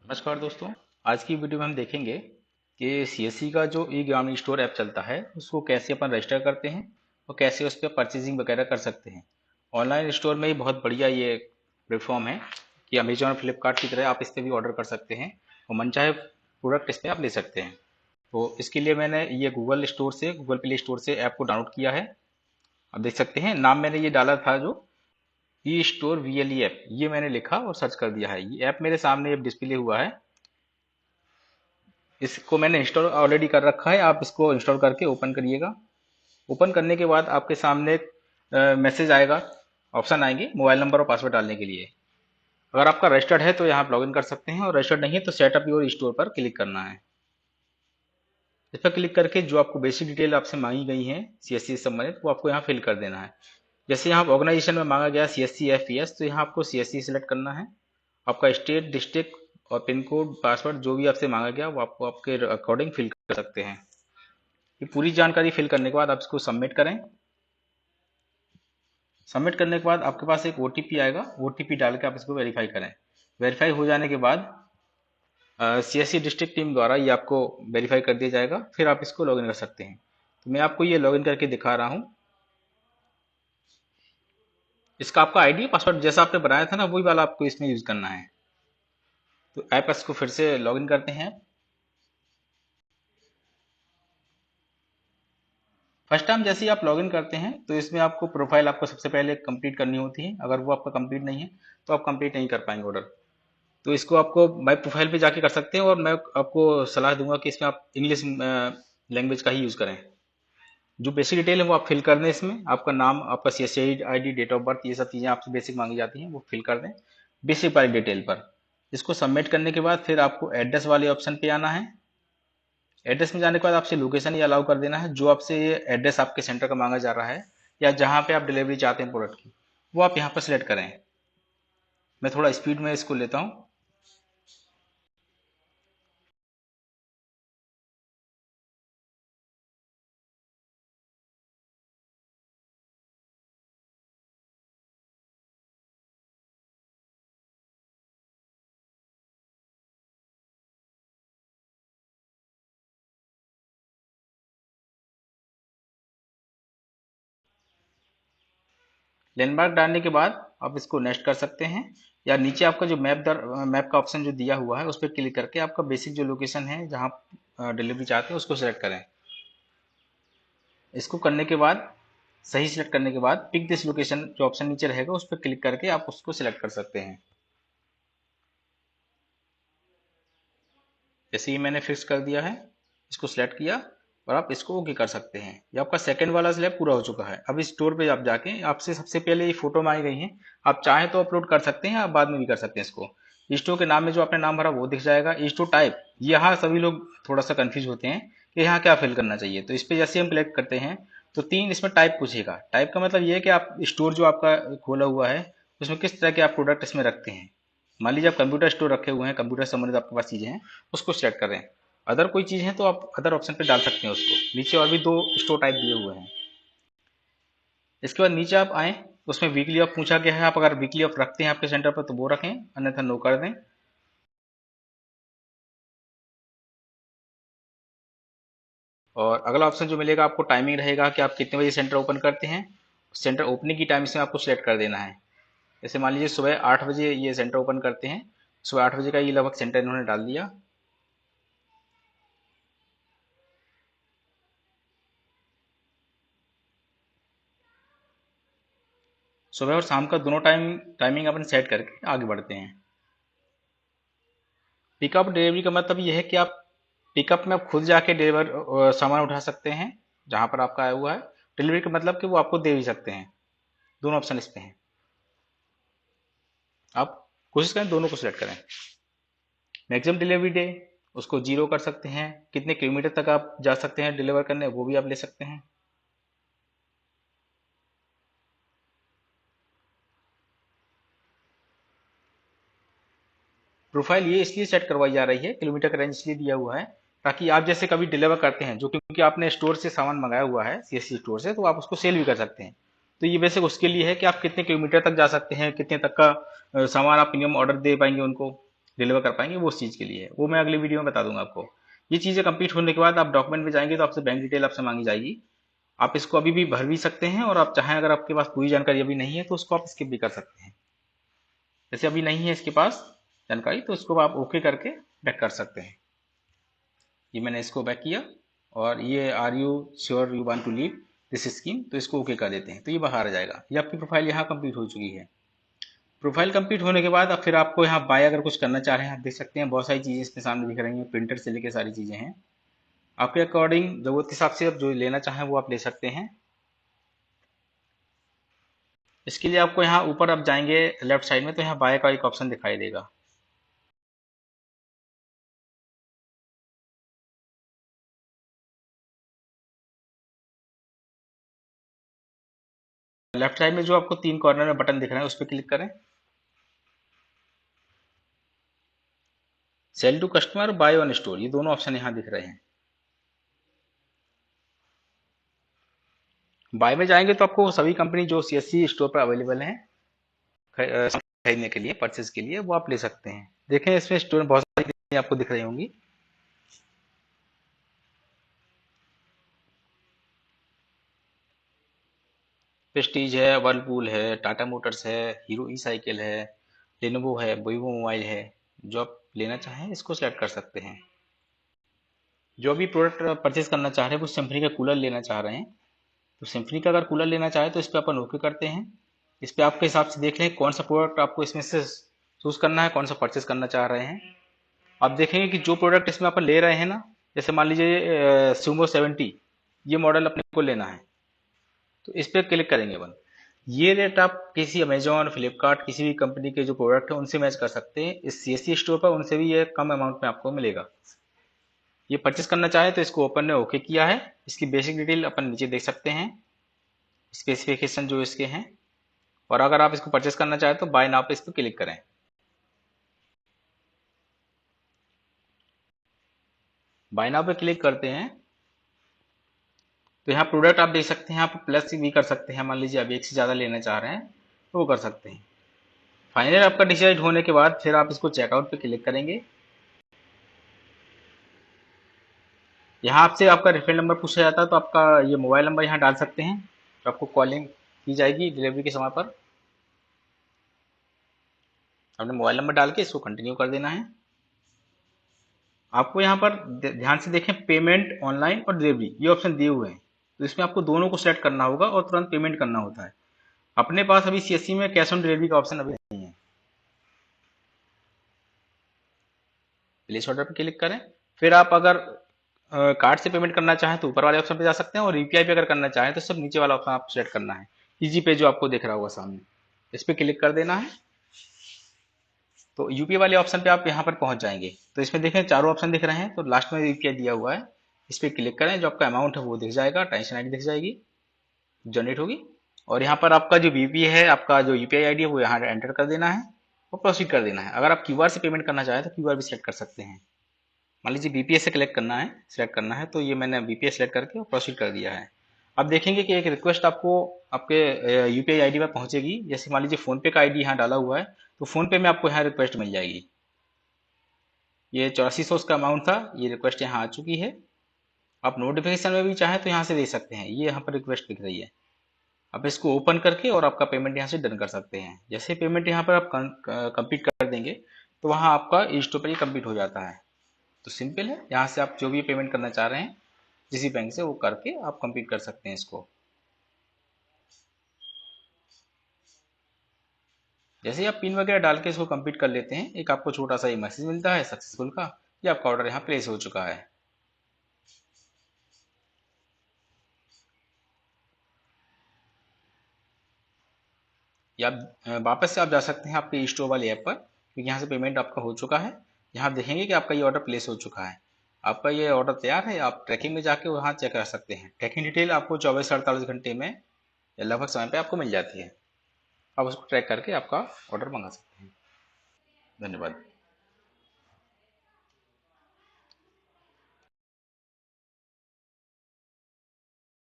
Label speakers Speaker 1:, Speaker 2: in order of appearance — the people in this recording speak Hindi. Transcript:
Speaker 1: नमस्कार दोस्तों। आज की वीडियो में हम देखेंगे कि सीएससी का जो ई ग्रामीण स्टोर ऐप चलता है उसको कैसे अपन रजिस्टर करते हैं और कैसे उस पर परचेजिंग वगैरह कर सकते हैं। ऑनलाइन स्टोर में ही बहुत बढ़िया ये प्लेटफॉर्म है कि अमेजोन और फ्लिपकार्ट की तरह आप इस पर भी ऑर्डर कर सकते हैं और मनचाहे प्रोडक्ट इस पर आप ले सकते हैं। तो इसके लिए मैंने ये गूगल प्ले स्टोर से ऐप को डाउनलोड किया है। आप देख सकते हैं नाम मैंने ये डाला था जो ई स्टोर VLE ऐप, ये मैंने लिखा और सर्च कर दिया है। ये ऐप मेरे सामने डिस्प्ले हुआ है। इसको मैंने इंस्टॉल ऑलरेडी कर रखा है। आप इसको इंस्टॉल करके ओपन करिएगा। ओपन करने के बाद आपके सामने एक मैसेज आएगा, ऑप्शन आएंगे मोबाइल नंबर और पासवर्ड डालने के लिए। अगर आपका रजिस्टर्ड है तो यहाँ आप लॉगिन कर सकते हैं और रजिस्टर्ड नहीं है तो सेटअप योर स्टोर पर क्लिक करना है। इस पर क्लिक करके जो आपको बेसिक डिटेल आपसे मांगी गई है सीएससी से संबंधित वो आपको यहाँ फिल कर देना है। जैसे यहाँ ऑर्गेनाइजेशन में मांगा गया CSC FES, तो यहाँ आपको CSC सेलेक्ट करना है। आपका स्टेट, डिस्ट्रिक्ट और पिन कोड, पासवर्ड जो भी आपसे मांगा गया वो आपको आपके अकॉर्डिंग फिल कर सकते हैं। ये पूरी जानकारी फिल करने के बाद आप इसको सबमिट करें। सबमिट करने के बाद आपके पास एक OTP आएगा। OTP डाल के आप इसको वेरीफाई करें। वेरीफाई हो जाने के बाद CSC डिस्ट्रिक्ट टीम द्वारा ये आपको वेरीफाई कर दिया जाएगा, फिर आप इसको लॉगिन कर सकते हैं। तो मैं आपको ये लॉगिन करके दिखा रहा हूँ। इसका आपका आईडी पासवर्ड जैसा आपने बनाया था ना वही वाला आपको इसमें यूज करना है। तो ऐप को फिर से लॉगिन करते हैं। फर्स्ट टाइम जैसे ही आप लॉगिन करते हैं तो इसमें आपको प्रोफाइल आपको सबसे पहले कंप्लीट करनी होती है। अगर वो आपका कंप्लीट नहीं है तो आप कंप्लीट नहीं कर पाएंगे ऑर्डर। तो इसको आपको माई प्रोफाइल पे जाके कर सकते हैं और मैं आपको सलाह दूंगा कि इसमें आप इंग्लिश लैंग्वेज का ही यूज़ करें। जो बेसिक डिटेल है वो आप फिल कर दें। इसमें आपका नाम, आपका CSC ID, date of birth, ये सब चीज़ें आपसे बेसिक मांगी जाती हैं वो फिल कर दें बेसिक वाली डिटेल पर। इसको सबमिट करने के बाद फिर आपको एड्रेस वाले ऑप्शन पे आना है। एड्रेस में जाने के बाद आपसे लोकेशन ही अलाउ कर देना है। जो आपसे ये एड्रेस आपके सेंटर का मांगा जा रहा है या जहाँ पे आप डिलीवरी चाहते हैं प्रोडक्ट की, वो आप यहाँ पर सिलेक्ट करें। मैं थोड़ा स्पीड में इसको लेता हूँ। लैंडमार्क डालने के बाद आप इसको नेक्स्ट कर सकते हैं, या नीचे आपका जो मैप का ऑप्शन जो दिया हुआ है उस पर क्लिक करके आपका बेसिक जो लोकेशन है जहाँ डिलीवरी चाहते हैं उसको सिलेक्ट करें। इसको करने के बाद, सही सिलेक्ट करने के बाद पिक दिस लोकेशन जो ऑप्शन नीचे रहेगा उस पर क्लिक करके आप उसको सिलेक्ट कर सकते हैं। जैसे ही मैंने फिक्स कर दिया है, इसको सिलेक्ट किया और आप इसको ओके कर सकते हैं। ये आपका सेकंड वाला स्लैब पूरा हो चुका है। अब इस स्टोर पे आप जाके आपसे सबसे पहले ये फोटो मांगी गई है, आप चाहें तो अपलोड कर सकते हैं, आप बाद में भी कर सकते हैं। इसको स्टोर के नाम में जो आपने नाम भरा वो दिख जाएगा। स्टोर टाइप, यहाँ सभी लोग थोड़ा सा कंफ्यूज होते हैं कि यहाँ क्या फिल करना चाहिए। तो इस पे जैसे हम क्लिक करते हैं तो तीन इसमें टाइप पूछेगा। टाइप का मतलब ये है कि आप स्टोर जो आपका खोला हुआ है उसमें किस तरह के आप प्रोडक्ट इसमें रखते हैं। मान लीजिए आप कंप्यूटर स्टोर रखे हुए हैं, कंप्यूटर से संबंधित आपके पास चीजें हैं, उसको सिलेक्ट करें। अदर कोई चीज है तो आप अदर ऑप्शन पे डाल सकते हैं उसको। नीचे और भी दो स्टोर टाइप दिए हुए हैं। इसके बाद नीचे आप आए, उसमें वीकली ऑफ पूछा गया है। आप अगर वीकली ऑफ रखते हैं आपके सेंटर पर तो वो रखें, अन्यथा नो कर दें। और अगला ऑप्शन जो मिलेगा आपको टाइमिंग रहेगा कि आप कितने बजे सेंटर ओपन करते हैं। सेंटर ओपनिंग की टाइम इसमें आपको सिलेक्ट कर देना है। जैसे मान लीजिए सुबह 8 बजे ये सेंटर ओपन करते हैं, सुबह 8 बजे का ये लगभग सेंटर इन्होंने डाल दिया। सुबह और शाम का दोनों टाइमिंग अपन सेट करके आगे बढ़ते हैं। पिकअप डिलीवरी का मतलब ये है कि आप पिकअप में आप खुद जाके डिलीवर सामान उठा सकते हैं जहां पर आपका आया हुआ है। डिलीवरी का मतलब कि वो आपको दे भी सकते हैं। दोनों ऑप्शन इस पे हैं। आप कोशिश करें दोनों को सिलेक्ट करें। मैक्सिमम डिलीवरी डे, उसको 0 कर सकते हैं। कितने किलोमीटर तक आप जा सकते हैं डिलीवर करने, वो भी आप ले सकते हैं। प्रोफाइल ये इसलिए सेट करवाई जा रही है, किलोमीटर का रेंज इसलिए दिया हुआ है ताकि आप जैसे कभी डिलीवर करते हैं, जो क्योंकि आपने स्टोर से सामान मंगाया हुआ है CSC स्टोर से, तो आप उसको सेल भी कर सकते हैं। तो ये बेसिक उसके लिए है कि आप कितने किलोमीटर तक जा सकते हैं, कितने तक का सामान आप मिनिमम ऑर्डर दे पाएंगे उनको। डिलीवर कर पाएंगे, वो उस चीज़ के लिए है, वो मैं अगली वीडियो में बता दूंगा आपको। ये चीज़ें कंप्लीट होने के बाद आप डॉक्यूमेंट में जाएंगे तो आपसे बैंक डिटेल आपसे मांगी जाएगी। आप इसको अभी भी भर भी सकते हैं, और आप चाहें अगर आपके पास पूरी जानकारी अभी नहीं है तो उसको आप स्किप भी कर सकते हैं। जैसे अभी नहीं है इसके पास जानकारी तो उसको आप ओके करके बैक कर सकते हैं। ये मैंने इसको बैक किया, और ये are you sure you want to leave this scheme, तो इसको ओके कर देते हैं, तो ये बाहर आ जाएगा। ये आपकी प्रोफाइल यहाँ कंप्लीट हो चुकी है। प्रोफाइल कंप्लीट होने के बाद अब फिर आपको यहाँ बाय अगर कुछ करना चाह रहे हैं, आप देख सकते हैं बहुत सारी चीज़ें इसमें सामने दिख रही हैं, प्रिंटर से लेकर सारी चीज़ें हैं। आपके अकॉर्डिंग ज़रूरत के हिसाब से आप जो लेना चाहें वो आप ले सकते हैं। इसके लिए आपको यहाँ ऊपर आप जाएंगे लेफ्ट साइड में, तो यहाँ बाय का एक ऑप्शन दिखाई देगा। लेफ्ट साइड में जो आपको 3 कॉर्नर में बटन दिख रहे हैं उस पर क्लिक करें। Sell to customer, buy on store, ये दोनों ऑप्शन यहाँ दिख रहे हैं। बाय में जाएंगे तो आपको सभी कंपनी जो सीएससी स्टोर पर अवेलेबल हैं खरीदने के लिए, परचेज के लिए, वो आप ले सकते हैं। देखें इसमें स्टोर बहुत सारी चीजें आपको दिख रही होंगी। प्रेस्टीज है, वर्लपूल है, टाटा मोटर्स है, हीरो ई साइकिल है, लेनोवो है, वीवो मोबाइल है। जो आप लेना चाहें इसको सेलेक्ट कर सकते हैं। जो भी प्रोडक्ट परचेज करना चाह रहे हैं, वो सिम्फनी का कूलर लेना चाह रहे हैं, तो सिम्फनी का अगर कूलर लेना चाहे तो इस पर अपन ओके करते हैं। इस पर आपके हिसाब से देख लें कौन सा प्रोडक्ट आपको इसमें से चूज करना है, कौन सा परचेज करना चाह रहे हैं। आप देखेंगे कि जो प्रोडक्ट इसमें अपन ले रहे हैं ना, जैसे मान लीजिए सुमो 70, ये मॉडल अपने को लेना है, तो इस पर क्लिक करेंगे अपन। ये रेट आप किसी अमेजोन, फ्लिपकार्ट, किसी भी कंपनी के जो प्रोडक्ट है उनसे मैच कर सकते हैं। इस सीएससी स्टोर पर उनसे भी ये कम अमाउंट में आपको मिलेगा। ये परचेस करना चाहे तो इसको ओपन ने ओके किया है। इसकी बेसिक डिटेल अपन नीचे देख सकते हैं, स्पेसिफिकेशन जो इसके हैं। और अगर आप इसको परचेस करना चाहें तो बाय नाउ पे इस पर क्लिक करें। बाय नाउ पे क्लिक करते हैं तो यहाँ प्रोडक्ट आप देख सकते हैं, आप प्लस भी कर सकते हैं। मान लीजिए आप एक से ज़्यादा लेना चाह रहे हैं तो वो कर सकते हैं। फाइनल आपका डिसाइड होने के बाद फिर आप इसको चेकआउट पे क्लिक करेंगे। यहाँ आपसे आपका रेफरल नंबर पूछा जाता है, तो आपका ये मोबाइल नंबर यहाँ डाल सकते हैं, तो आपको कॉलिंग की जाएगी डिलीवरी के समय पर। अपने मोबाइल नंबर डाल के इसको कंटिन्यू कर देना है। आपको यहाँ पर ध्यान से देखें, पेमेंट ऑनलाइन और डिलीवरी ये ऑप्शन दिए हुए हैं, तो इसमें आपको दोनों को सेलेक्ट करना होगा और तुरंत पेमेंट करना होता है। अपने पास अभी सीएससी में कैश ऑन डिलीवरी का ऑप्शन अभी नहीं है। प्लेस ऑर्डर पर क्लिक करें। फिर आप अगर कार्ड से पेमेंट करना चाहें तो ऊपर वाले ऑप्शन पे जा सकते हैं, और यूपीआई पे अगर करना चाहें तो सब नीचे वाला ऑप्शन आपको सेलेक्ट करना है। इजी पे जो आपको दिख रहा होगा सामने, इस पर क्लिक कर देना है, तो यूपीआई वाले ऑप्शन पे आप यहाँ पर पहुंच जाएंगे। तो इसमें देखें चारों ऑप्शन दिख रहे हैं, तो लास्ट में यूपीआई दिया हुआ है, इस पर क्लिक करें। जो आपका अमाउंट है वो दिख जाएगा, ट्रांजेक्शन आईडी दिख जाएगी, जनरेट होगी। और यहाँ पर आपका जो वीपीआई है, आपका जो यूपीआई आईडी है वो यहाँ एंटर कर देना है और प्रोसीड कर देना है। अगर आप क्यूआर से पेमेंट करना चाहें तो क्यूआर भी सेलेक्ट कर सकते हैं। मान लीजिए बीपीएस से सिलेक्ट करना है, तो ये मैंने बीपीएस सेलेक्ट करके प्रोसीड कर दिया है। अब देखेंगे कि एक रिक्वेस्ट आपको आपके यूपीआई आईडी पर पहुंचेगी। जैसे मान लीजिए फोनपे का आईडी यहाँ डाला हुआ है, तो फोनपे में आपको यहाँ रिक्वेस्ट मिल जाएगी। ये 8400 का अमाउंट था, ये रिक्वेस्ट यहाँ आ चुकी है। आप नोटिफिकेशन में भी चाहें तो यहाँ से दे सकते हैं, ये यहाँ पर रिक्वेस्ट दिख रही है। आप इसको ओपन करके और आपका पेमेंट यहाँ से डन कर सकते हैं। जैसे पेमेंट यहाँ पर आप कंप्लीट कर देंगे तो वहाँ आपका स्टोर पर ही कंप्लीट हो जाता है। तो सिंपल है, यहाँ से आप जो भी पेमेंट करना चाह रहे हैं जिसी बैंक से, वो करके आप कंप्लीट कर सकते हैं इसको। जैसे आप पिन वगैरह डाल के इसको कंप्लीट कर लेते हैं, एक आपको छोटा सा ये मैसेज मिलता है सक्सेसफुल का, ये आपका ऑर्डर यहाँ प्लेस हो चुका है। या आप वापस से आप जा सकते हैं आपके स्टोर वाले ऐप पर, क्योंकि यहाँ से पेमेंट आपका हो चुका है। यहाँ आप देखेंगे कि आपका ये ऑर्डर प्लेस हो चुका है। आपका ये ऑर्डर तैयार है, आप ट्रैकिंग में जाके वहाँ चेक कर सकते हैं। ट्रैकिंग डिटेल आपको 24 से 48 घंटे में या लगभग समय पे आपको मिल जाती है। आप उसको ट्रैक करके आपका ऑर्डर मंगा सकते हैं। धन्यवाद।